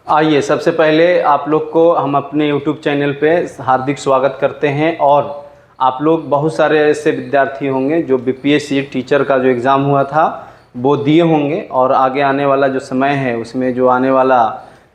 आइए, सबसे पहले आप लोग को हम अपने YouTube चैनल पे हार्दिक स्वागत करते हैं। और आप लोग बहुत सारे ऐसे विद्यार्थी होंगे जो बीपीएससी टीचर का जो एग्ज़ाम हुआ था वो दिए होंगे, और आगे आने वाला जो समय है उसमें जो आने वाला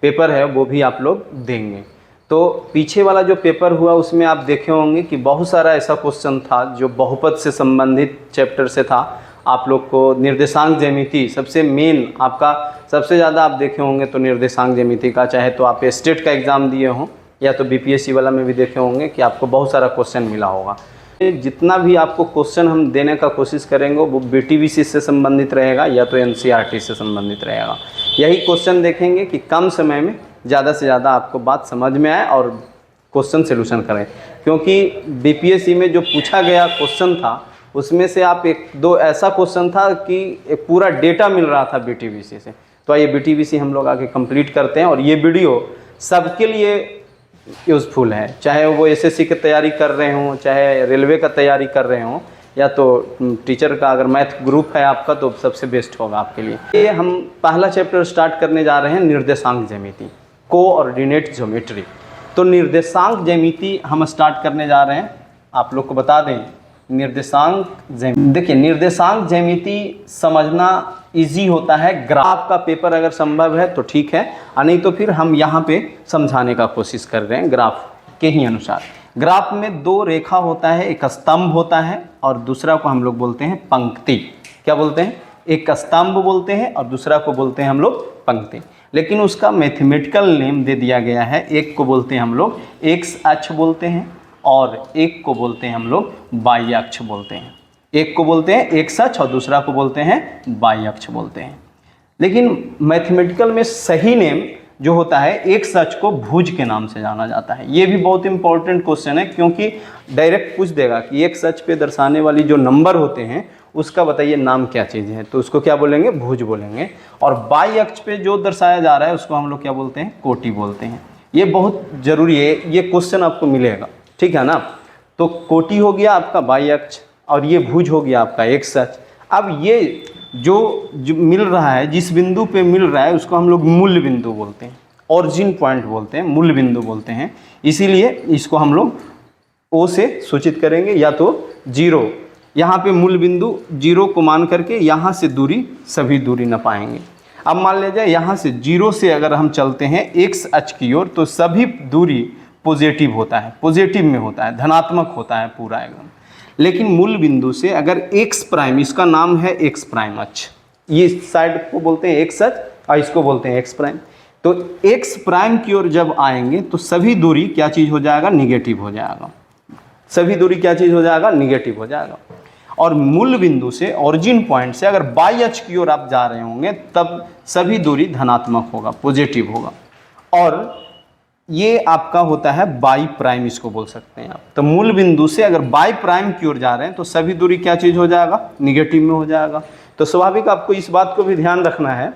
पेपर है वो भी आप लोग देंगे। तो पीछे वाला जो पेपर हुआ उसमें आप देखे होंगे कि बहुत सारा ऐसा क्वेश्चन था जो बहुपद से संबंधित चैप्टर से था। आप लोग को निर्देशांक ज्यामिति सबसे मेन, आपका सबसे ज़्यादा आप देखे होंगे तो निर्देशांक ज्यामिति का, चाहे तो आप स्टेट का एग्ज़ाम दिए हों या तो बीपीएससी वाला में भी देखे होंगे कि आपको बहुत सारा क्वेश्चन मिला होगा। जितना भी आपको क्वेश्चन हम देने का कोशिश करेंगे वो बीटीबीसी से संबंधित रहेगा या तो एनसीईआरटी से संबंधित रहेगा। यही क्वेश्चन देखेंगे कि कम समय में ज़्यादा से ज़्यादा आपको बात समझ में आए और क्वेश्चन सोल्यूशन करें। क्योंकि बीपीएससी में जो पूछा गया क्वेश्चन था उसमें से आप एक दो ऐसा क्वेश्चन था कि एक पूरा डेटा मिल रहा था बीटीबीसी से। तो आइए बीटीबीसी हम लोग आगे कंप्लीट करते हैं। और ये वीडियो सबके लिए यूज़फुल है, चाहे वो एसएससी की तैयारी कर रहे हों, चाहे रेलवे का तैयारी कर रहे हों, या तो टीचर का अगर मैथ ग्रुप है आपका तो सबसे बेस्ट होगा आपके लिए। ये हम पहला चैप्टर स्टार्ट करने जा रहे हैं, निर्देशांक ज्यामिति, कोऑर्डिनेट ज्योमेट्री। तो निर्देशांक ज्यामिति हम स्टार्ट करने जा रहे हैं। आप लोग को बता दें, निर्देशांक ज्यामिति, देखिए निर्देशांक ज्यामिति समझना इजी होता है। ग्राफ का पेपर अगर संभव है तो ठीक है, और नहीं तो फिर हम यहाँ पे समझाने का कोशिश कर रहे हैं ग्राफ के ही अनुसार। ग्राफ में दो रेखा होता है, एक स्तंभ होता है और दूसरा को हम लोग बोलते हैं पंक्ति। क्या बोलते हैं? एक स्तंभ बोलते हैं और दूसरा को बोलते हैं हम लोग पंक्ति। लेकिन उसका मैथमेटिकल नेम दे दिया गया है। एक को बोलते हैं हम लोग एक्स अक्ष बोलते हैं और एक को बोलते हैं हम लोग वाई अक्ष बोलते हैं। एक को बोलते हैं एक्स अक्ष और दूसरा को बोलते हैं वाई अक्ष बोलते हैं। लेकिन मैथमेटिकल में सही नेम जो होता है, एक्स अक्ष को भुज के नाम से जाना जाता है। ये भी बहुत इंपॉर्टेंट क्वेश्चन है, क्योंकि डायरेक्ट पूछ देगा कि एक्स अक्ष पे दर्शाने वाली जो नंबर होते हैं उसका बताइए नाम क्या चीज़ है, तो उसको क्या बोलेंगे? भुज बोलेंगे। और वाई अक्ष पे जो दर्शाया जा रहा है उसको हम लोग क्या बोलते हैं? कोटि बोलते हैं। ये बहुत ज़रूरी है, ये क्वेश्चन आपको मिलेगा, ठीक है ना। तो कोटि हो गया आपका वाई अक्ष और ये भुज हो गया आपका एक्स अक्ष। अब ये जो मिल रहा है, जिस बिंदु पे मिल रहा है उसको हम लोग मूल बिंदु बोलते हैं, ऑरिजिन पॉइंट बोलते हैं, मूल बिंदु बोलते हैं। इसीलिए इसको हम लोग ओ से सूचित करेंगे या तो जीरो। यहाँ पे मूल बिंदु जीरो को मान करके यहाँ से दूरी सभी दूरी न पाएंगे। अब मान लीजिए यहाँ से जीरो से अगर हम चलते हैं एक्स अक्ष की ओर तो सभी दूरी पॉजिटिव होता है, पॉजिटिव में होता है, धनात्मक होता है पूरा एकदम। लेकिन मूल बिंदु से अगर एक्स प्राइम, इसका नाम है एक्स प्राइम अक्ष, ये साइड को बोलते हैं एक्स अक्ष और इसको बोलते हैं एक्स प्राइम। तो एक्स प्राइम की ओर जब आएंगे तो सभी दूरी क्या चीज़ हो जाएगा? निगेटिव हो जाएगा। सभी दूरी क्या चीज़ हो जाएगा? निगेटिव हो जाएगा। और मूल बिंदु से, ऑरिजिन पॉइंट से अगर वाई अक्ष की ओर आप जा रहे होंगे तब सभी दूरी धनात्मक होगा, पॉजिटिव होगा। और ये आपका होता है वाई प्राइम, इसको बोल सकते हैं आप। तो मूल बिंदु से अगर वाई प्राइम की ओर जा रहे हैं तो सभी दूरी क्या चीज़ हो जाएगा? निगेटिव में हो जाएगा। तो स्वाभाविक आपको इस बात को भी ध्यान रखना है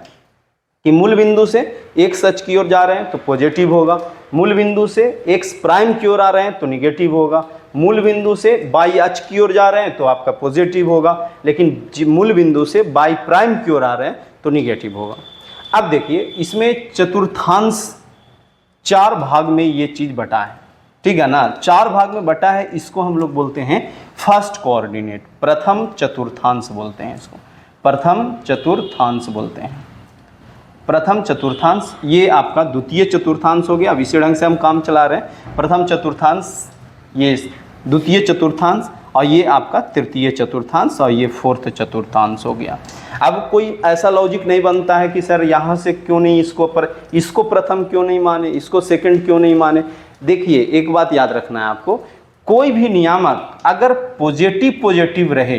कि मूल बिंदु से एक्स अक्ष की ओर जा रहे हैं तो पॉजिटिव होगा, मूल बिंदु से एक्स प्राइम की ओर आ रहे हैं तो निगेटिव होगा, मूल बिंदु से वाई अक्ष की ओर जा रहे हैं तो आपका पॉजिटिव होगा, लेकिन मूल बिंदु से वाई प्राइम की ओर आ रहे हैं तो निगेटिव होगा। अब देखिए, इसमें चतुर्थांश चार भाग में ये चीज़ बटा है, ठीक है ना। चार भाग में बटा है, इसको हम लोग बोलते हैं फर्स्ट कोऑर्डिनेट, प्रथम चतुर्थांश बोलते हैं इसको, प्रथम चतुर्थांश बोलते हैं। प्रथम चतुर्थांश ये आपका द्वितीय चतुर्थांश हो गया। अब इसी ढंग से हम काम चला रहे हैं। प्रथम चतुर्थांश, ये द्वितीय चतुर्थांश, और ये आपका तृतीय चतुर्थांश, और ये फोर्थ चतुर्थांश हो गया। अब कोई ऐसा लॉजिक नहीं बनता है कि सर यहाँ से क्यों नहीं इसको प्रथम क्यों नहीं माने, इसको सेकंड क्यों नहीं माने। देखिए, एक बात याद रखना है आपको, कोई भी नियामक अगर पॉजिटिव रहे,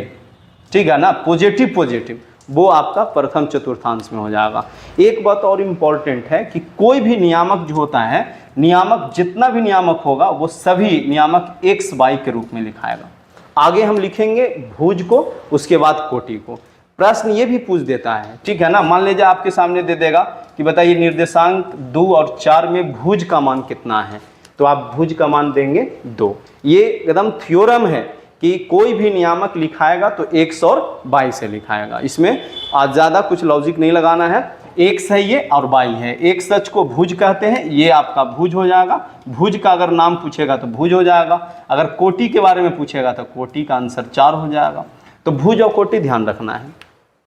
ठीक है ना, पॉजिटिव, वो आपका प्रथम चतुर्थांश में हो जाएगा। एक बात और इम्पॉर्टेंट है कि कोई भी नियामक जो होता है, नियामक जितना भी नियामक होगा वो सभी नियामक एक्स वाई के रूप में लिखाएगा। आगे हम लिखेंगे भुज को, उसके बाद कोटि को। प्रश्न ये भी पूछ देता है, ठीक है ना। मान लीजिए आपके सामने दे देगा कि बताइए निर्देशांक 2 और 4 में भुज का मान कितना है, तो आप भुज का मान देंगे 2। ये एकदम थ्योरम है कि कोई भी नियामक लिखाएगा तो एक्स और वाई से लिखाएगा। इसमें आज ज़्यादा कुछ लॉजिक नहीं लगाना है, एक्स है ये और वाई है। एक सच को भुज कहते हैं, ये आपका भुज हो जाएगा। भुज का अगर नाम पूछेगा तो भुज हो जाएगा। अगर कोटि के बारे में पूछेगा तो कोटि का आंसर 4 हो जाएगा। तो भुज और कोटि ध्यान रखना है।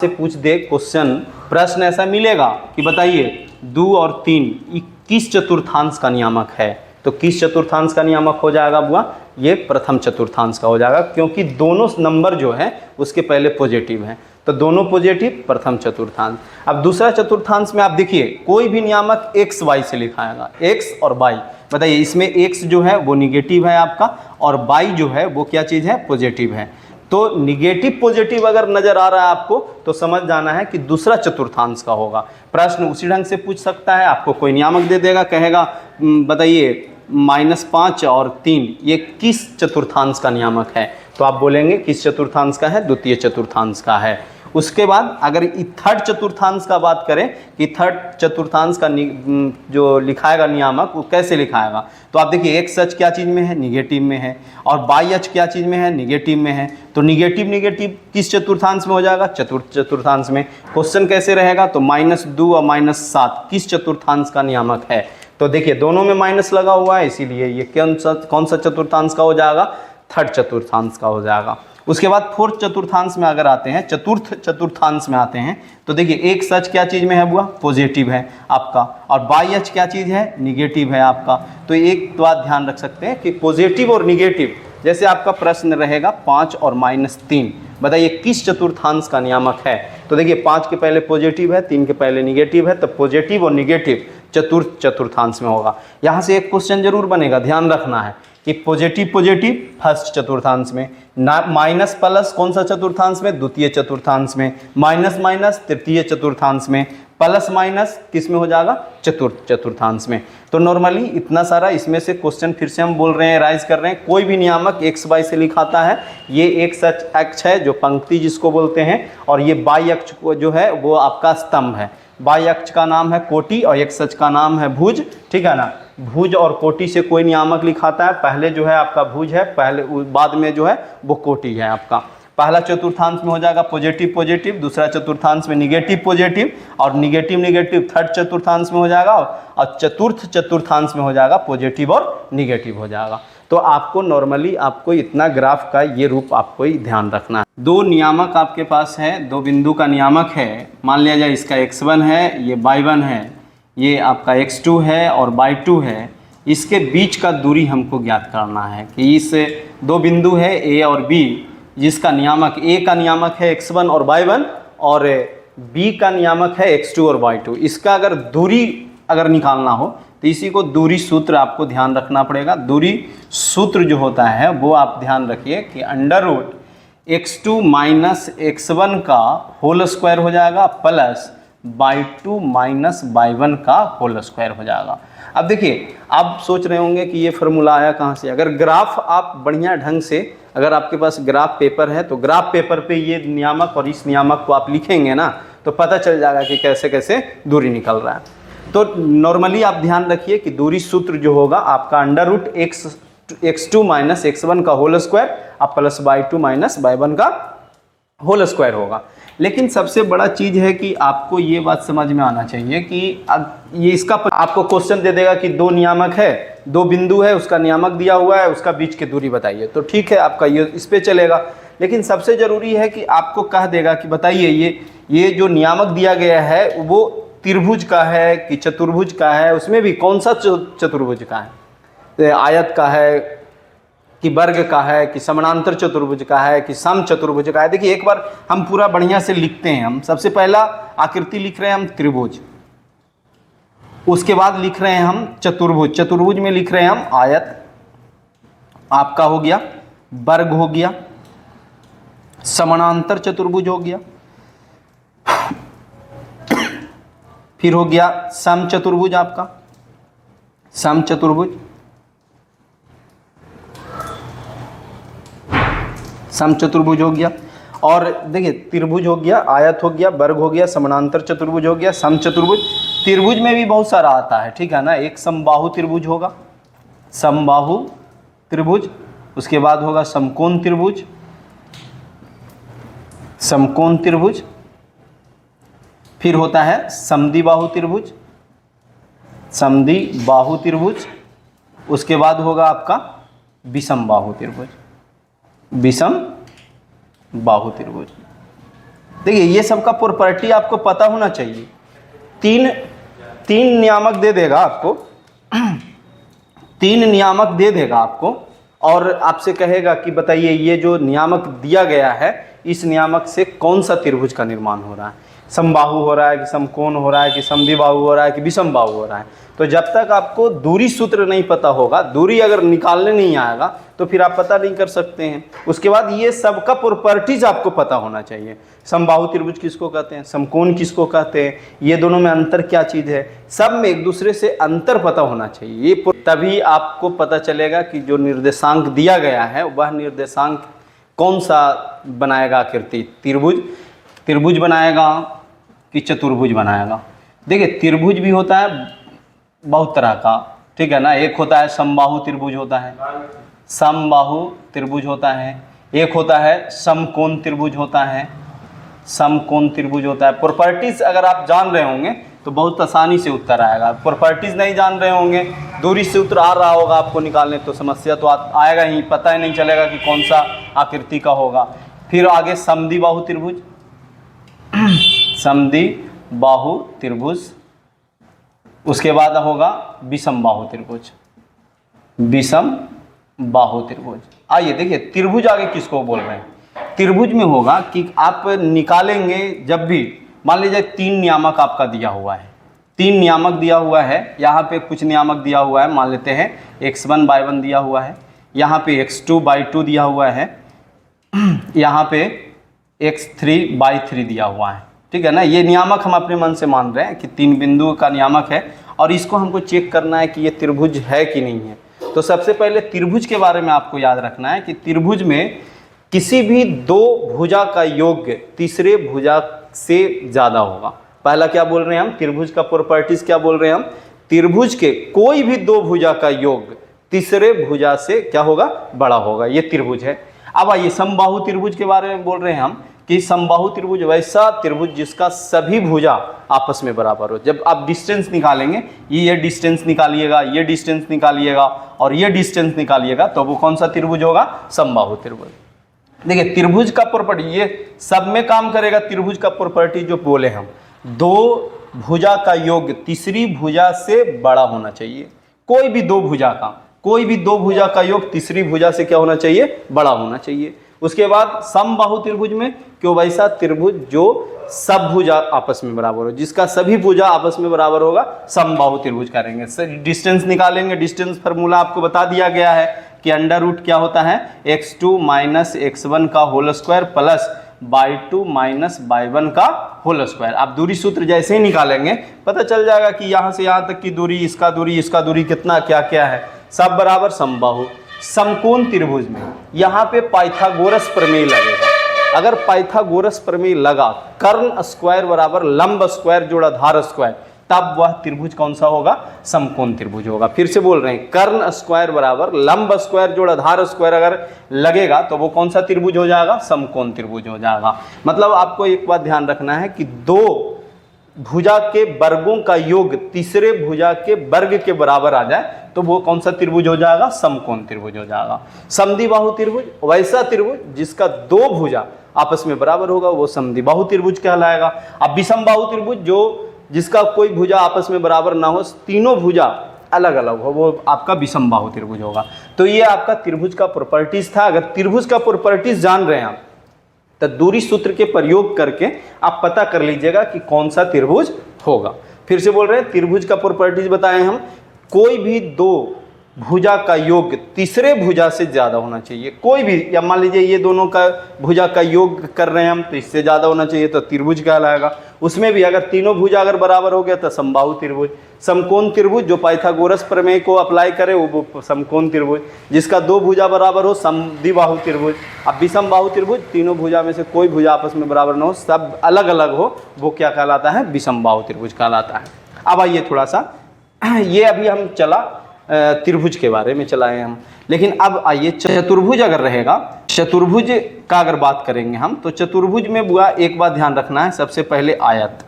से पूछ दे क्वेश्चन, प्रश्न ऐसा मिलेगा कि बताइए 2 और 3 किस चतुर्थांश का नियामक है। तो किस चतुर्थांश का नियामक हो जाएगा बुआ, ये प्रथम चतुर्थांश का हो जाएगा, क्योंकि दोनों नंबर जो है उसके पहले पॉजिटिव हैं। तो दोनों पॉजिटिव, प्रथम चतुर्थांश। अब दूसरा चतुर्थांश में आप देखिए कोई भी नियामक एक्स वाई से लिखाएगा, एक्स और वाई। बताइए इसमें एक्स जो है वो निगेटिव है आपका और वाई जो है वो क्या चीज़ है, पॉजिटिव है। तो निगेटिव पॉजिटिव अगर नजर आ रहा है आपको तो समझ जाना है कि दूसरा चतुर्थांश का होगा। प्रश्न उसी ढंग से पूछ सकता है, आपको कोई नियामक दे देगा, कहेगा बताइए -5 और 3 ये किस चतुर्थांश का नियामक है। तो आप बोलेंगे किस चतुर्थांश का है, द्वितीय चतुर्थांश का है। उसके बाद अगर थर्ड चतुर्थांश का बात करें कि थर्ड चतुर्थांश का जो लिखाएगा नियामक वो कैसे लिखाएगा, तो आप देखिए एक्स अच क्या चीज़ में है, निगेटिव में है, और वाई अच क्या चीज़ में है, निगेटिव में है। तो निगेटिव निगेटिव किस चतुर्थांश में हो जाएगा, चतुर्थ चतुर्थांश में। क्वेश्चन कैसे रहेगा, तो -2 और -7 किस चतुर्थांश का नियामक है। तो देखिए दोनों में माइनस लगा हुआ है, इसीलिए ये कौन सा चतुर्थांश का हो जाएगा, थर्ड चतुर्थांश का हो जाएगा। उसके बाद फोर्थ चतुर्थांश में अगर आते हैं, चतुर्थ चतुर्थांश में आते हैं, तो देखिए एक सच क्या चीज़ में है बुआ, पॉजिटिव है आपका, और बाई एच क्या चीज़ है, निगेटिव है आपका। तो एक बात ध्यान रख सकते हैं कि पॉजिटिव और निगेटिव, जैसे आपका प्रश्न रहेगा 5 और -3, बताइए किस चतुर्थांश का नियामक है। तो देखिए 5 के पहले पॉजिटिव है, 3 के पहले निगेटिव है, तो पॉजिटिव और निगेटिव चतुर्थ चतुर्थांश में होगा। यहाँ से एक क्वेश्चन जरूर बनेगा, ध्यान रखना है कि पॉजिटिव पॉजिटिव फर्स्ट चतुर्थांश में, माइनस प्लस कौन सा चतुर्थांश में, द्वितीय चतुर्थांश में, माइनस माइनस तृतीय चतुर्थांश में, प्लस माइनस किस में हो जाएगा, चतुर्थ चतुर्थांश में। तो नॉर्मली इतना सारा इसमें से क्वेश्चन फिर से हम बोल रहे हैं, राइज कर रहे हैं। कोई भी नियामक एक्स वाई से लिखाता है, ये एक अक्ष है जो पंक्ति जिसको बोलते हैं, और ये बाई अक्ष जो है वो आपका स्तंभ है। बाई अक्ष का नाम है कोटि और एक्स अक्ष का नाम है भुज, ठीक है ना। भुज और कोटि से कोई नियामक लिखाता है, पहले जो है आपका भुज है, पहले बाद में जो है वो कोटि है आपका। पहला चतुर्थांश में हो जाएगा पॉजिटिव पॉजिटिव, दूसरा चतुर्थांश में निगेटिव पॉजिटिव, और निगेटिव निगेटिव थर्ड चतुर्थांश में हो जाएगा, और चतुर्थ चतुर्थांश में हो जाएगा पॉजिटिव और निगेटिव हो जाएगा। तो आपको नॉर्मली आपको इतना ग्राफ का ये रूप आपको ही ध्यान रखना है। दो नियामक आपके पास है, दो बिंदु का नियामक है, मान लिया जाए इसका x1 है, ये y1 है, ये आपका x2 है और y2 है। इसके बीच का दूरी हमको ज्ञात करना है कि इस दो बिंदु है a और b, जिसका नियामक a का नियामक है x1 और y1 और b का नियामक है x2 और y2। इसका अगर दूरी अगर निकालना हो तो इसी को दूरी सूत्र आपको ध्यान रखना पड़ेगा। दूरी सूत्र जो होता है वो आप ध्यान रखिए कि under root x2 minus x1 का होल स्क्वायर हो जाएगा प्लस y2 माइनस y1 का होल स्क्वायर हो जाएगा। अब देखिए आप सोच रहे होंगे कि ये फार्मूला आया कहाँ से। अगर ग्राफ आप बढ़िया ढंग से, अगर आपके पास ग्राफ पेपर है तो ग्राफ पेपर पे ये नियामक और इस नियामक को आप लिखेंगे ना तो पता चल जाएगा कि कैसे कैसे दूरी निकल रहा है। तो नॉर्मली आप ध्यान रखिए कि दूरी सूत्र जो होगा आपका under root x2 minus x1 का होल स्क्वायर अब प्लस y2 माइनस y1 का होल स्क्वायर होगा। लेकिन सबसे बड़ा चीज़ है कि आपको ये बात समझ में आना चाहिए कि ये इसका आपको क्वेश्चन दे देगा कि दो नियामक है, दो बिंदु है, उसका नियामक दिया हुआ है, उसका बीच की दूरी बताइए, तो ठीक है आपका ये इस पे चलेगा। लेकिन सबसे ज़रूरी है कि आपको कह देगा कि बताइए ये जो नियामक दिया गया है वो त्रिभुज का है कि चतुर्भुज का है, उसमें भी कौन सा चतुर्भुज का है, आयत का है कि वर्ग का है कि समानांतर चतुर्भुज का है कि सम चतुर्भुज का है। देखिए एक बार हम पूरा बढ़िया से लिखते हैं। हम सबसे पहला आकृति लिख रहे हैं हम त्रिभुज, उसके बाद लिख रहे हैं हम चतुर्भुज, चतुर्भुज में लिख रहे हैं हम आयत आपका हो गया, वर्ग हो गया, समानांतर चतुर्भुज हो गया, फिर हो गया सम चतुर्भुज, आपका सम चतुर्भुज, सम चतुर्भुज हो गया। और देखिए त्रिभुज हो गया, आयत हो गया, वर्ग हो गया, समानांतर चतुर्भुज हो गया, सम चतुर्भुज। त्रिभुज में भी बहुत सारा आता है, ठीक है ना। एक समबाहु त्रिभुज होगा, समबाहु त्रिभुज, उसके बाद होगा समकोण त्रिभुज, समकोण त्रिभुज, फिर होता है समद्विबाहु त्रिभुज, समद्विबाहु त्रिभुज। उसके बाद होगा आपका विषम बाहु त्रिभुज, विषम बाहु त्रिभुज। देखिए ये सब का प्रॉपर्टी आपको पता होना चाहिए। तीन नियामक दे देगा आपको, तीन नियामक दे देगा आपको और आपसे कहेगा कि बताइए ये जो नियामक दिया गया है इस नियामक से कौन सा त्रिभुज का निर्माण हो रहा है, समबाहु हो रहा है कि समकोण हो रहा है कि समद्विबाहु हो रहा है कि विषम बाहु हो रहा है। तो जब तक आपको दूरी सूत्र नहीं पता होगा, दूरी अगर निकालने नहीं आएगा तो फिर आप पता नहीं कर सकते हैं। उसके बाद ये सब का प्रॉपर्टीज आपको पता होना चाहिए। समबाहु त्रिभुज किसको कहते हैं, समकोण किसको कहते हैं, ये दोनों में अंतर क्या चीज़ है, सब में एक दूसरे से अंतर पता होना चाहिए। ये तभी आपको पता चलेगा कि जो निर्देशांक दिया गया है वह निर्देशांक कौन सा बनाएगा आकृति, त्रिभुज बनाएगा कि चतुर्भुज बनाएगा। देखिए त्रिभुज भी होता है बहुत तरह का, ठीक है ना। एक होता है समबाहु त्रिभुज होता है, समबाहु त्रिभुज होता है। एक होता है समकोण त्रिभुज होता है, समकोण त्रिभुज होता है। प्रॉपर्टीज अगर आप जान रहे होंगे तो बहुत आसानी से उत्तर आएगा। प्रॉपर्टीज नहीं जान रहे होंगे, दूरी से उत्तर आ रहा होगा आपको निकालने तो समस्या तो आएगा ही, पता ही नहीं चलेगा कि कौन सा आकृति का होगा। फिर आगे समद्विबाहु त्रिभुज, समद्विबाहु त्रिभुज। उसके बाद होगा विषम बाहु त्रिभुज, विषम बाहु त्रिभुज। आइए देखिए त्रिभुज आगे किसको बोल रहे हैं। त्रिभुज में होगा कि आप निकालेंगे जब भी, मान लीजिए तीन नियामक आपका दिया हुआ है, तीन नियामक दिया हुआ है, यहाँ पे कुछ नियामक दिया हुआ है, मान लेते हैं x1 y1 दिया हुआ है, यहाँ पे x2 by2 दिया हुआ है, यहाँ पे x3 by3 दिया हुआ है, ठीक है ना। ये नियामक हम अपने मन से मान रहे हैं कि तीन बिंदु का नियामक है और इसको हमको चेक करना है कि ये त्रिभुज है कि नहीं है। तो सबसे पहले त्रिभुज के बारे में आपको याद रखना है कि त्रिभुज में किसी भी दो भुजा का योग तीसरे भुजा से ज़्यादा होगा। पहला क्या बोल रहे हैं हम, त्रिभुज का प्रॉपर्टीज क्या बोल रहे हैं हम, त्रिभुज के कोई भी दो भुजा का योग तीसरे भुजा से क्या होगा, बड़ा होगा, ये त्रिभुज है। अब आइए समबाहु त्रिभुज के बारे में बोल रहे हैं हम कि समबाहु त्रिभुज वैसा त्रिभुज जिसका सभी भुजा आपस में बराबर हो। जब आप डिस्टेंस निकालेंगे, ये डिस्टेंस निकालिएगा, ये डिस्टेंस निकालिएगा और ये डिस्टेंस निकालिएगा, तो वो कौन सा त्रिभुज होगा, समबाहु त्रिभुज। देखिए त्रिभुज का प्रॉपर्टी ये सब में काम करेगा। त्रिभुज का प्रॉपर्टी जो बोले हम, दो भुजा का योग तीसरी भुजा से बड़ा होना चाहिए। कोई भी दो भुजा का योग तीसरी भुजा से क्या होना चाहिए, बड़ा होना चाहिए। उसके बाद समबाहु त्रिभुज में क्यों, वैसा त्रिभुज जो सब भुजा आपस में बराबर हो, जिसका सभी भुजा आपस में बराबर होगा, समबाहु त्रिभुज करेंगे। डिस्टेंस निकालेंगे, डिस्टेंस फार्मूला आपको बता दिया गया है कि अंडर रूट क्या होता है, x2 माइनस x1 का whole square plus y2 minus y1 का होल स्क्वायर। आप दूरी सूत्र जैसे ही निकालेंगे पता चल जाएगा कि यहाँ से यहाँ तक की दूरी, इसका दूरी कितना क्या क्या है, सब बराबर समबाहु। समकोण त्रिभुज में यहाँ पे पाइथागोरस प्रमेय लगेगा। अगर पाइथागोरस प्रमेय लगा, कर्ण स्क्वायर बराबर लंब स्क्वायर जोड़ा धार स्क्वायर, तब वह त्रिभुज कौन सा होगा, समकोण त्रिभुज होगा। फिर से बोल रहे हैं, कर्ण स्क्वायर बराबर लंब स्क्वायर जोड़ा धार स्क्वायर अगर लगेगा तो वो कौन सा त्रिभुज हो जाएगा, समकोण त्रिभुज हो जाएगा। मतलब आपको एक बात ध्यान रखना है कि दो भुजा के वर्गों का योग तीसरे भुजा के वर्ग के बराबर आ जाए तो वो कौन सा त्रिभुज हो जाएगा, समकोण त्रिभुज हो जाएगा। समद्विबाहु त्रिभुज वैसा त्रिभुज जिसका दो भुजा आपस में बराबर होगा, वो समद्विबाहु त्रिभुज कहलाएगा। अब विषम बाहु त्रिभुज जो जिसका कोई भुजा आपस में बराबर ना हो, तीनों भुजा अलग अलग हो, वो आपका विषम बाहु त्रिभुज होगा। तो ये आपका त्रिभुज का प्रॉपर्टीज था। अगर त्रिभुज का प्रॉपर्टीज जान रहे हैं आप तो दूरी सूत्र के प्रयोग करके आप पता कर लीजिएगा कि कौन सा त्रिभुज होगा। फिर से बोल रहे हैं, त्रिभुज का प्रॉपर्टीज बताएं हम, कोई भी दो भुजा का योग तीसरे भुजा से ज़्यादा होना चाहिए। कोई भी, या मान लीजिए ये दोनों का भुजा का योग कर रहे हैं हम तो इससे ज़्यादा होना चाहिए तो त्रिभुज कहलाएगा। उसमें भी अगर तीनों भुजा अगर बराबर हो गया तो समबाहु त्रिभुज। समकोण त्रिभुज जो पाइथागोरस प्रमेय को अप्लाई करे वो समकोण त्रिभुज। जिसका दो भुजा बराबर हो, समद्विबाहु त्रिभुज। अब विषम बाहु त्रिभुज, तीनों भुजा में से कोई भुजा आपस में बराबर न हो, सब अलग अलग हो, वो क्या कहलाता है, विषम बाहु त्रिभुज कहलाता है। अब आइए थोड़ा सा, ये अभी हम चला त्रिभुज के बारे में चलाए हम, लेकिन अब आइए चतुर्भुज अगर रहेगा, चतुर्भुज का अगर बात करेंगे हम तो चतुर्भुज में बुआ एक बात ध्यान रखना है। सबसे पहले आयत,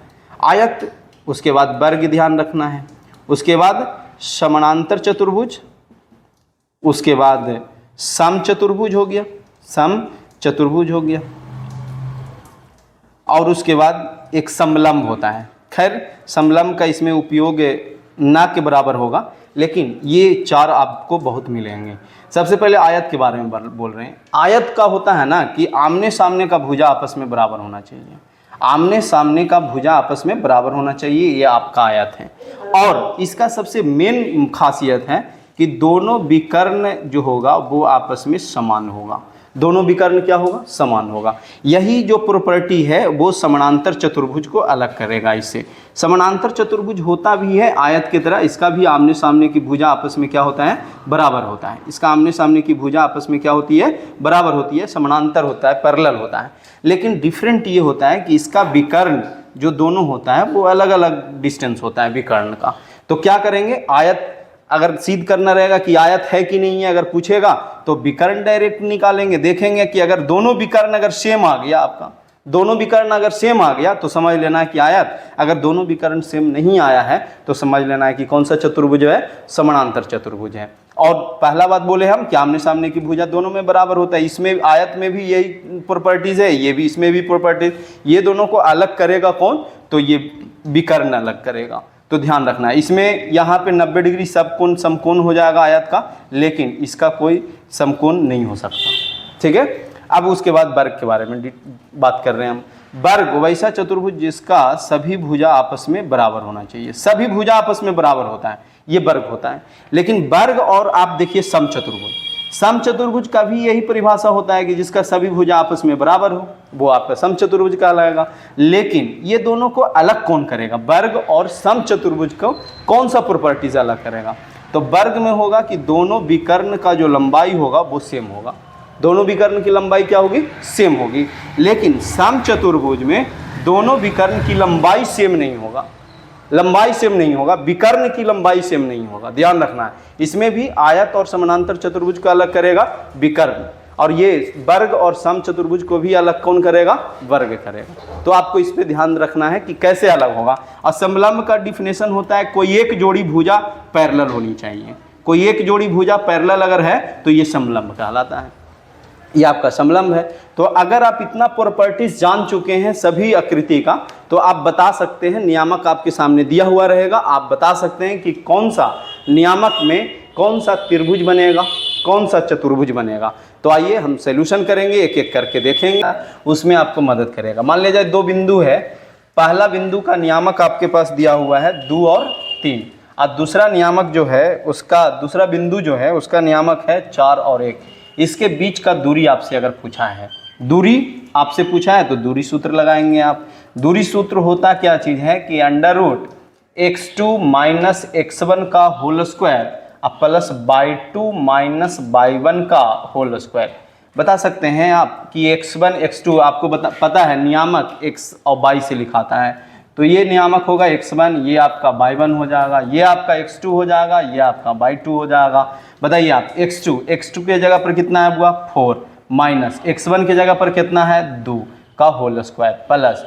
आयत, उसके बाद वर्ग ध्यान रखना है, उसके बाद समानांतर चतुर्भुज, उसके बाद सम चतुर्भुज हो गया, सम चतुर्भुज हो गया, और उसके बाद एक समलंब होता है। खैर समलंब का इसमें उपयोग ना के बराबर होगा, लेकिन ये चार आपको बहुत मिलेंगे। सबसे पहले आयत के बारे में बोल रहे हैं। आयत का होता है ना कि आमने सामने का भुजा आपस में बराबर होना चाहिए, आमने सामने का भुजा आपस में बराबर होना चाहिए, ये आपका आयत है। और इसका सबसे मेन खासियत है कि दोनों विकर्ण जो होगा वो आपस में समान होगा, दोनों विकर्ण क्या होगा, समान होगा। यही जो प्रॉपर्टी है वो समानांतर चतुर्भुज को अलग करेगा। इससे समानांतर चतुर्भुज होता भी है आयत की तरह, इसका भी आमने सामने की भुजा आपस में क्या होता है, बराबर होता है। इसका आमने सामने की भुजा आपस में क्या होती है, बराबर होती है, समानांतर होता है, पैरेलल होता है। लेकिन डिफरेंट ये होता है कि इसका विकर्ण जो दोनों होता है वो अलग अलग डिस्टेंस होता है विकर्ण का। तो क्या करेंगे, आयत अगर सिद्ध करना रहेगा कि आयत है कि नहीं है, अगर पूछेगा तो विकर्ण डायरेक्ट निकालेंगे, देखेंगे कि अगर दोनों विकर्ण अगर सेम आ गया, आपका दोनों विकर्ण अगर सेम आ गया तो समझ लेना है कि आयत, अगर दोनों विकर्ण सेम नहीं आया है तो समझ लेना है कि कौन सा चतुर्भुज है, समानांतर चतुर्भुज है। और पहला बात बोले हम कि आमने सामने की भुजा दोनों में बराबर होता है, इसमें आयत में भी यही प्रॉपर्टीज है, ये भी इसमें भी प्रॉपर्टीज, ये दोनों को अलग करेगा कौन, तो ये विकर्ण अलग करेगा। तो ध्यान रखना है, इसमें यहाँ पे 90 डिग्री सबकोण समकोण हो जाएगा आयत का, लेकिन इसका कोई समकोण नहीं हो सकता, ठीक है। अब उसके बाद वर्ग के बारे में बात कर रहे हैं हम। वर्ग वैसा चतुर्भुज जिसका सभी भुजा आपस में बराबर होना चाहिए, सभी भुजा आपस में बराबर होता है, ये वर्ग होता है। लेकिन वर्ग और आप देखिए सम चतुर्भुज, सम चतुर्भुज का भी यही परिभाषा होता है कि जिसका सभी भुजा आपस में बराबर हो वो आपका सम चतुर्भुज कहलाएगा। लेकिन ये दोनों को अलग कौन करेगा, वर्ग और सम चतुर्भुज को कौन सा प्रॉपर्टीज अलग करेगा, तो वर्ग में होगा कि दोनों विकर्ण का जो लंबाई होगा वो सेम होगा, दोनों विकर्ण की लंबाई क्या होगी, सेम होगी। लेकिन सम चतुर्भुज में दोनों विकर्ण की लंबाई सेम नहीं होगा, लंबाई सेम नहीं होगा, विकर्ण की लंबाई सेम नहीं होगा, ध्यान रखना है। इसमें भी आयत और समानांतर चतुर्भुज को अलग करेगा विकर्ण, और ये वर्ग और सम चतुर्भुज को भी अलग कौन करेगा, वर्ग करेगा। तो आपको इस पे ध्यान रखना है कि कैसे अलग होगा। और समलंब का डिफिनेशन होता है कोई एक जोड़ी भुजा पैरेलल होनी चाहिए, कोई एक जोड़ी भुजा पैरेलल अगर है तो ये समलंब कहलाता है, ये आपका समलंब है। तो अगर आप इतना प्रॉपर्टीज जान चुके हैं सभी आकृति का, तो आप बता सकते हैं, नियामक आपके सामने दिया हुआ रहेगा, आप बता सकते हैं कि कौन सा नियामक में कौन सा त्रिभुज बनेगा, कौन सा चतुर्भुज बनेगा। तो आइए हम सॉल्यूशन करेंगे, एक एक करके देखेंगे, उसमें आपको मदद करेगा। मान लीजिए दो बिंदु है, पहला बिंदु का नियामक आपके पास दिया हुआ है 2 और 3, और दूसरा नियामक जो है उसका, दूसरा बिंदु जो है उसका नियामक है 4 और 1। इसके बीच का दूरी आपसे अगर पूछा है, दूरी आपसे पूछा है तो दूरी सूत्र लगाएंगे आप। दूरी सूत्र होता क्या चीज़ है कि √x2 - x1 का whole square plus y2 - y1 का होल स्क्वायर। बता सकते हैं आप कि x1 x2 आपको पता है नियामक x और y से लिखाता है, तो ये नियामक होगा x1, ये आपका y1 हो जाएगा, ये आपका x2 हो जाएगा, ये आपका y2 हो जाएगा। बताइए आप x2 के जगह पर कितना है हुआ 4, माइनस x1 के जगह पर कितना है 2 का होल स्क्वायर, प्लस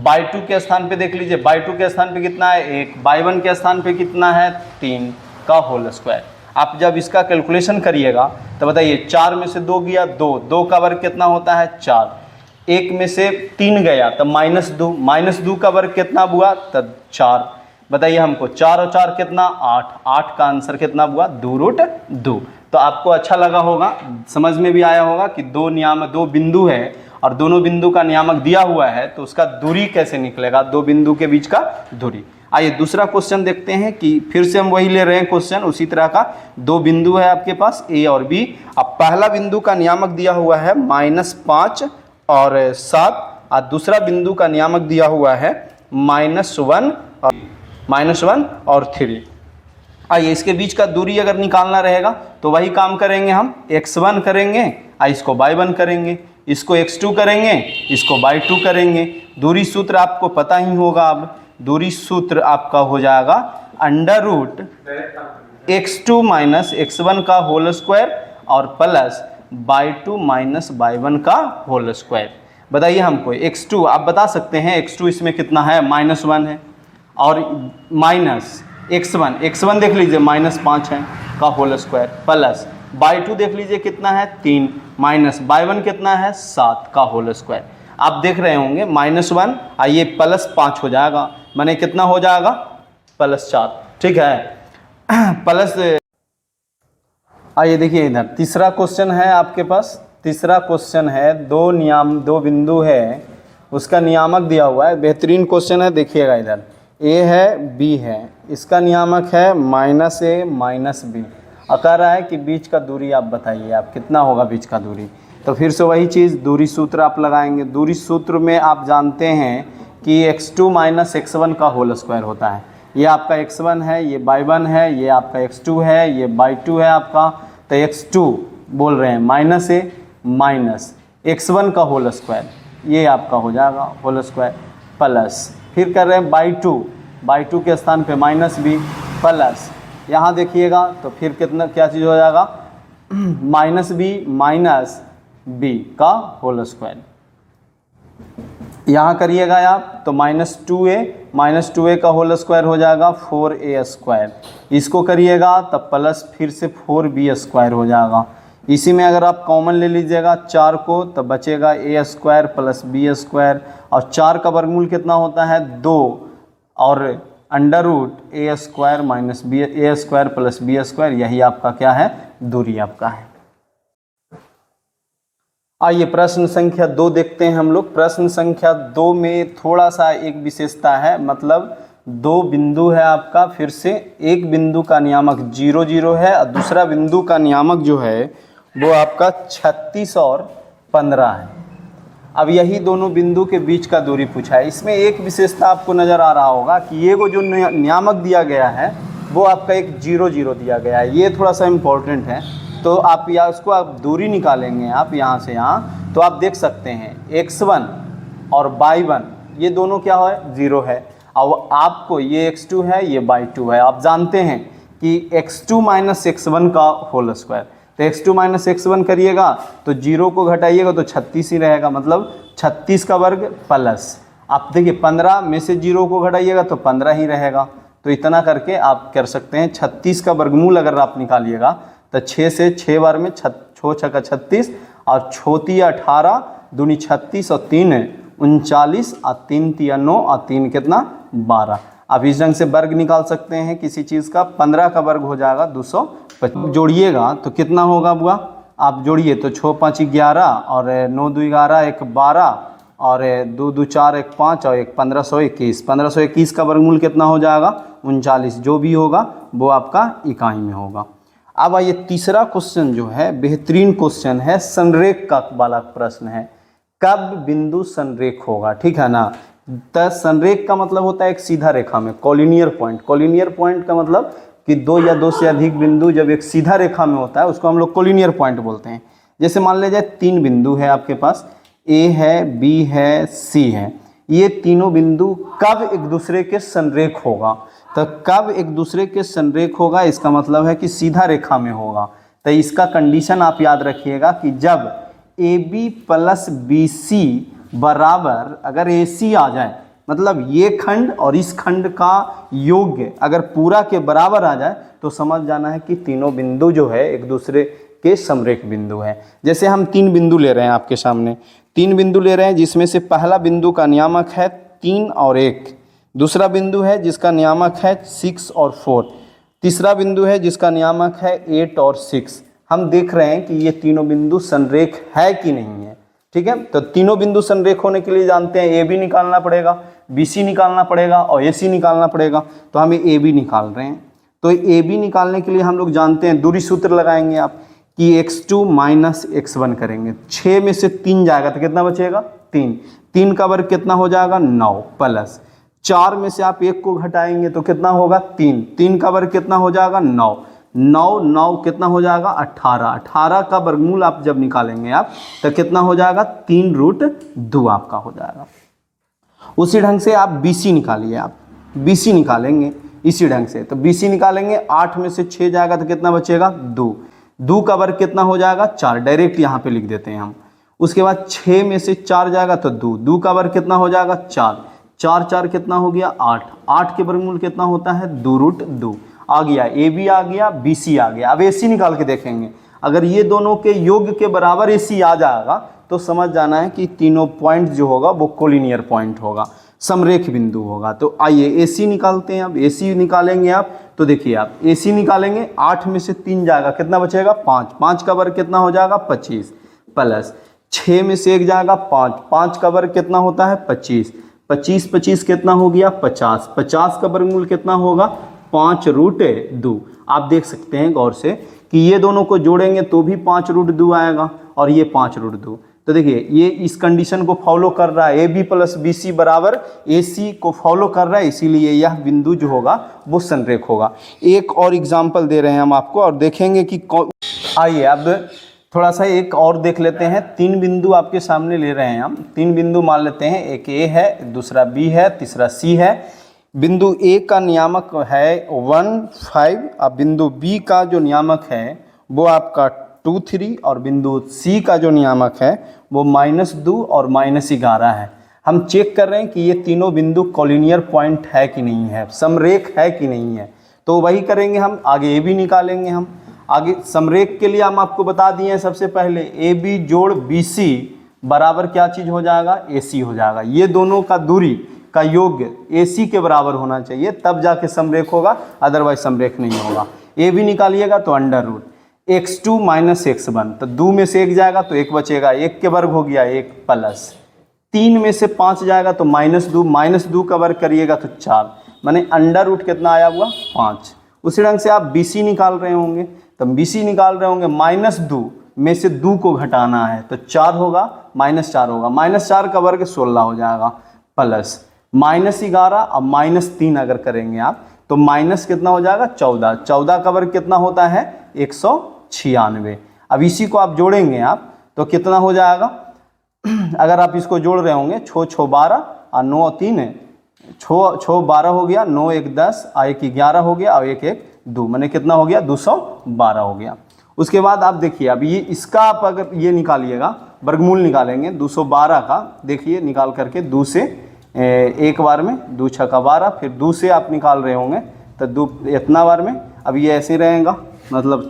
y2 के स्थान पे देख लीजिए, y2 के स्थान पे कितना है 1, y1 के स्थान पे कितना है 3 का होल स्क्वायर। आप जब इसका कैलकुलेशन करिएगा तो बताइए 4 में से 2 गया 2 का वर्ग कितना होता है 4, 1 में से 3 गया तब -2 का वर्ग कितना हुआ तब 4। बताइए हमको 4 और 4 कितना 8 का आंसर कितना हुआ 2√2। तो आपको अच्छा लगा होगा, समझ में भी आया होगा कि दो बिंदु है और दोनों बिंदु का नियामक दिया हुआ है तो उसका दूरी कैसे निकलेगा, दो बिंदु के बीच का दूरी। आइए दूसरा क्वेश्चन देखते हैं कि फिर से हम वही ले रहे हैं क्वेश्चन उसी तरह का। दो बिंदु है आपके पास A और B। अब पहला बिंदु का नियामक दिया हुआ है -5 और 7 और दूसरा बिंदु का नियामक दिया हुआ है -1 और 3। आइए इसके बीच का दूरी अगर निकालना रहेगा तो वही काम करेंगे, हम x1 करेंगे और इसको y1 करेंगे, इसको x2 करेंगे, इसको y2 करेंगे। दूरी सूत्र आपको पता ही होगा, अब दूरी सूत्र आपका हो जाएगा √x2 - x1 का होल स्क्वायर और प्लस y2 - y1 का होल स्क्वायर। बताइए हमको x2, आप बता सकते हैं x2 इसमें कितना है -1 है, और माइनस x1 देख लीजिए -5 है का होल स्क्वायर, प्लस y2 देख लीजिए कितना है 3, माइनस y1 कितना है 7 का होल स्क्वायर। आप देख रहे होंगे -1 आइए +5 हो जाएगा, माने कितना हो जाएगा +4, ठीक है। प्लस आइए देखिए इधर तीसरा क्वेश्चन है आपके पास। तीसरा क्वेश्चन है दो बिंदु है, उसका नियामक दिया हुआ है। बेहतरीन क्वेश्चन है, देखिएगा इधर a है b है, इसका नियामक है -a -b। कह रहा है कि बीच का दूरी आप बताइए, आप कितना होगा बीच का दूरी। तो फिर से वही चीज़ दूरी सूत्र आप लगाएंगे। दूरी सूत्र में आप जानते हैं कि x2 - x1 का होल स्क्वायर होता है। ये आपका x1 है, ये y1 है, ये आपका x2 है, ये y2 है आपका। तो x2 बोल रहे हैं -a -x1 का होल स्क्वायर, ये आपका हो जाएगा होल स्क्वायर, प्लस फिर कर रहे हैं y2 के स्थान पे -b, प्लस यहाँ देखिएगा तो फिर क्या चीज़ हो जाएगा -b का होल स्क्वायर। यहाँ करिएगा आप तो -2a का होल स्क्वायर हो जाएगा 4a²। इसको करिएगा तब प्लस फिर से 4b² हो जाएगा। इसी में अगर आप कॉमन ले लीजिएगा 4 को तो बचेगा a² + b², और 4 का वर्गमूल कितना होता है 2, और √a² + b², यही आपका क्या है दूरी आपका है। आइए प्रश्न संख्या 2 देखते हैं हम लोग। प्रश्न संख्या 2 में थोड़ा सा एक विशेषता है, मतलब 2 बिंदु है आपका, फिर से एक बिंदु का नियामक 0 0 है और दूसरा बिंदु का नियामक जो है वो आपका 36 और 15 है। अब यही दोनों बिंदु के बीच का दूरी पूछा है। इसमें एक विशेषता आपको नज़र आ रहा होगा कि ये वो जो नियामक दिया गया है वो आपका एक 0 0 दिया गया है, ये थोड़ा सा इम्पोर्टेंट है। तो आप या उसको आप दूरी निकालेंगे आप यहाँ से यहाँ, तो आप देख सकते हैं x1 और y1 ये दोनों क्या है 0 है, और आपको ये x2 है ये y2 है। आप जानते हैं कि x2 - x1 का होल स्क्वायर, तो x2 - x1 करिएगा तो 0 को घटाइएगा तो 36 ही रहेगा, मतलब 36 का वर्ग प्लस आप देखिए 15 में से 0 को घटाइएगा तो 15 ही रहेगा। तो इतना करके आप कर सकते हैं। 36 का वर्गमूल अगर आप निकालिएगा तो 6 से 6 बार में 6 × 36 और 6 × 18 दूनी 36 और 3 39 और 3 × 9 और 3 कितना 12। आप इस ढंग से वर्ग निकाल सकते हैं किसी चीज़ का। 15 का वर्ग हो जाएगा 225। जोड़िएगा तो कितना होगा बुआ, आप जोड़िए तो 6 × 5 = 11 और 9 × 2 = 11, 1 12 और 2 × 2 = 4, 1 5 और 1 1521। 1521 का वर्गमूल कितना हो जाएगा 39। जो भी होगा वो आपका इकाई में होगा। अब आइए तीसरा क्वेश्चन जो है बेहतरीन क्वेश्चन है, संरेख का वाला प्रश्न है। कब बिंदु संरेख होगा, ठीक है ना। तो संरेख का मतलब होता है एक सीधा रेखा में, कॉलिनियर पॉइंट। कॉलिनियर पॉइंट का मतलब कि 2 या 2 से अधिक बिंदु जब एक सीधा रेखा में होता है उसको हम लोग कॉलिनियर पॉइंट बोलते हैं। जैसे मान लीजिए 3 बिंदु है आपके पास, A है, B है, C है। ये तीनों बिंदु कब एक दूसरे के संरेख होगा, तो कब एक दूसरे के संरेख होगा इसका मतलब है कि सीधा रेखा में होगा। तो इसका कंडीशन आप याद रखिएगा कि जब AB + BC बराबर अगर AC आ जाए, मतलब ये खंड और इस खंड का योग अगर पूरा के बराबर आ जाए तो समझ जाना है कि तीनों बिंदु जो है एक दूसरे के समरेख बिंदु है। जैसे हम 3 बिंदु ले रहे हैं आपके सामने, 3 बिंदु ले रहे हैं जिसमें से पहला बिंदु का नियामक है 3 और 1, दूसरा बिंदु है जिसका नियामक है 6 और 4, तीसरा बिंदु है जिसका नियामक है 8 और 6। हम देख रहे हैं कि ये तीनों बिंदु संरेख है कि नहीं है, ठीक है। तो तीनों बिंदु संरेख होने के लिए जानते हैं AB निकालना पड़ेगा, BC निकालना पड़ेगा और AC निकालना पड़ेगा। तो हम AB निकाल रहे हैं। तो AB निकालने के लिए हम लोग जानते हैं दूरी सूत्र लगाएंगे आप कि x2 - x1 करेंगे। 6 में से 3 जाएगा तो कितना बचेगा 3, 3 का वर्ग कितना हो जाएगा 9, प्लस 4 में से आप 1 को घटाएंगे तो कितना होगा 3, 3 का वर्ग कितना हो जाएगा 9, 9 कितना हो जाएगा 18, 18 का वर्गमूल आप जब निकालेंगे आप तो कितना हो जाएगा 3√2 आपका हो जाएगा। उसी ढंग से आप BC निकालिए, आप BC निकालेंगे इसी ढंग से। तो BC निकालेंगे, 8 में से 6 जाएगा तो कितना बचेगा 2, 2 का वर्ग कितना हो जाएगा 4, डायरेक्ट यहाँ पे लिख देते हैं हम। उसके बाद 6 में से 4 जाएगा तो 2, 2 का वर्ग कितना हो जाएगा 4, 4 4 कितना हो गया 8, 8 के वर्गमूल कितना होता है 2√2 आ गया। ए बी आ गया, बी सी आ गया। अब ए सी निकाल के देखेंगे, अगर ये दोनों के योग के बराबर ए सी आ जाएगा तो समझ जाना है कि तीनों पॉइंट जो होगा वो कोलिनियर पॉइंट होगा, समरेख बिंदु होगा। तो आइए ए सी निकालते हैं। अब ए सी निकालेंगे आप तो देखिए आप ए सी निकालेंगे, 8 में से 3 जाएगा, कितना बचेगा 5, 5 का वर्ग कितना हो जाएगा 25, प्लस 6 में से 1 जाएगा 5, 5 का वर्ग कितना होता है 25, 25 25 कितना हो गया 50, 50 का वर्गमूल कितना होगा 5√2। आप देख सकते हैं गौर से कि ये दोनों को जोड़ेंगे तो भी 5√2 आएगा और ये 5√2। तो देखिए ये इस कंडीशन को फॉलो कर रहा है, A B plus B C बराबर ए सी को फॉलो कर रहा है, इसीलिए यह बिंदु जो होगा वो संरेख होगा। एक और एग्जाम्पल दे रहे हैं हम आपको और देखेंगे कि आइए अब थोड़ा सा एक और देख लेते हैं। 3 बिंदु आपके सामने ले रहे हैं हम, 3 बिंदु मान लेते हैं, एक ए है, दूसरा बी है, तीसरा सी है। बिंदु ए का नियामक है 1 5, अब बिंदु बी का जो नियामक है वो आपका 2 3 और बिंदु सी का जो नियामक है वो -2 और -11 है। हम चेक कर रहे हैं कि ये तीनों बिंदु कोलिनियर पॉइंट है कि नहीं है, समरेख है कि नहीं है। तो वही करेंगे हम, आगे ए बी निकालेंगे हम। आगे समरेख के लिए हम आपको बता दिए हैं सबसे पहले ए बी जोड़ बी सी बराबर क्या चीज़ हो जाएगा ए सी हो जाएगा। ये दोनों का दूरी का योग ए सी के बराबर होना चाहिए, तब जाके समरेख होगा, अदरवाइज समरेख नहीं होगा। ए बी निकालिएगा तो √(x2 - x1), तो 2 में से 1 जाएगा तो 1 बचेगा, 1 के वर्ग हो गया 1, प्लस 3 में से 5 जाएगा तो -2 का वर्ग करिएगा तो 4, माने अंडर रूट कितना आया हुआ 5। उसी ढंग से आप बी सी निकाल रहे होंगे, तो बी सी निकाल रहे होंगे, -2 में से 2 को घटाना है तो 4 होगा, -4 होगा, -4 का वर्ग 16 हो जाएगा, प्लस -11 और -3 अगर करेंगे आप तो माइनस कितना हो जाएगा 14, 14 का वर्ग कितना होता है 196। अब इसी को आप जोड़ेंगे आप तो कितना हो जाएगा, अगर आप इसको जोड़ रहे होंगे 6 6 12 और 9 3 6 12 हो गया, 9 1 10 और 1 11 हो गया और 1 1 2, मैंने कितना हो गया 212 हो गया। उसके बाद आप देखिए अब ये इसका आप अगर ये निकालिएगा, वर्गमूल निकालेंगे 212 का, देखिए निकाल करके 2 से एक बार में 2 6 का 12, फिर 2 से आप निकाल रहे होंगे तो 2 इतना बार में, अब ये ऐसे रहेगा, मतलब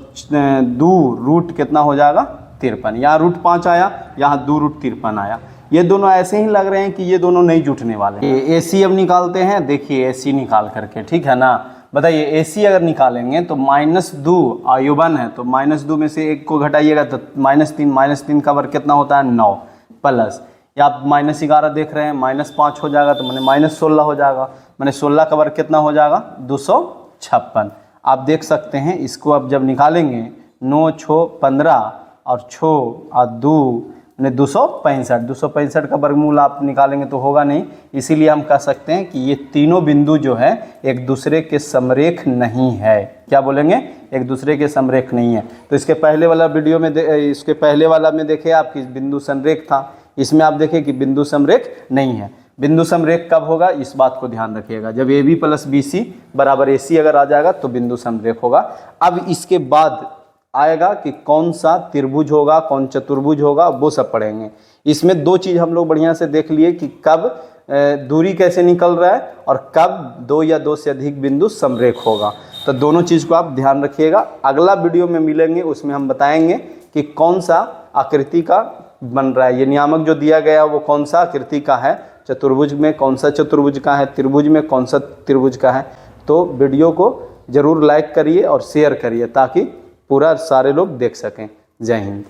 2 रूट कितना हो जाएगा 53, यहाँ √5 आया, यहाँ 2 √53 आया। ये दोनों ऐसे ही लग रहे हैं कि ये दोनों नहीं जुटने वाले। ए सी अब निकालते हैं, देखिए ए सी निकाल करके, ठीक है ना, बताइए ए सी अगर निकालेंगे तो -2 आयुबन है तो -2 में से 1 को घटाइएगा तो -3 का वर्ग कितना होता है 9, प्लस या आप -11 देख रहे हैं, -5 हो जाएगा तो मैंने -16 हो जाएगा, मैंने 16 का वर्ग कितना हो जाएगा 256। आप देख सकते हैं इसको अब जब निकालेंगे 9 6 15 और 6 और 2 मैंने 265 का वर्गमूल आप निकालेंगे तो होगा नहीं, इसीलिए हम कह सकते हैं कि ये तीनों बिंदु जो है एक दूसरे के समरेख नहीं है। क्या बोलेंगे, एक दूसरे के समरेख नहीं है। तो इसके पहले वाला वीडियो में इसके पहले वाला में देखे आप कि बिंदु समरेख था, इसमें आप देखें कि बिंदु समरेख नहीं है। बिंदु समरेख कब होगा इस बात को ध्यान रखिएगा, जब A B plus B C बराबर ए सी अगर आ जाएगा तो बिंदु समरेख होगा। अब इसके बाद आएगा कि कौन सा त्रिभुज होगा, कौन चतुर्भुज होगा, वो सब पढ़ेंगे। इसमें 2 चीज़ हम लोग बढ़िया से देख लिए कि कब दूरी कैसे निकल रहा है और कब 2 या 2 से अधिक बिंदु समरेख होगा। तो दोनों चीज़ को आप ध्यान रखिएगा। अगला वीडियो में मिलेंगे, उसमें हम बताएंगे कि कौन सा आकृति का बन रहा है, ये नियामक जो दिया गया वो कौन सा आकृति का है, चतुर्भुज में कौन सा चतुर्भुज का है, त्रिभुज में कौन सा त्रिभुज का है। तो वीडियो को ज़रूर लाइक करिए और शेयर करिए ताकि पूरा सारे लोग देख सकें। जय हिंद।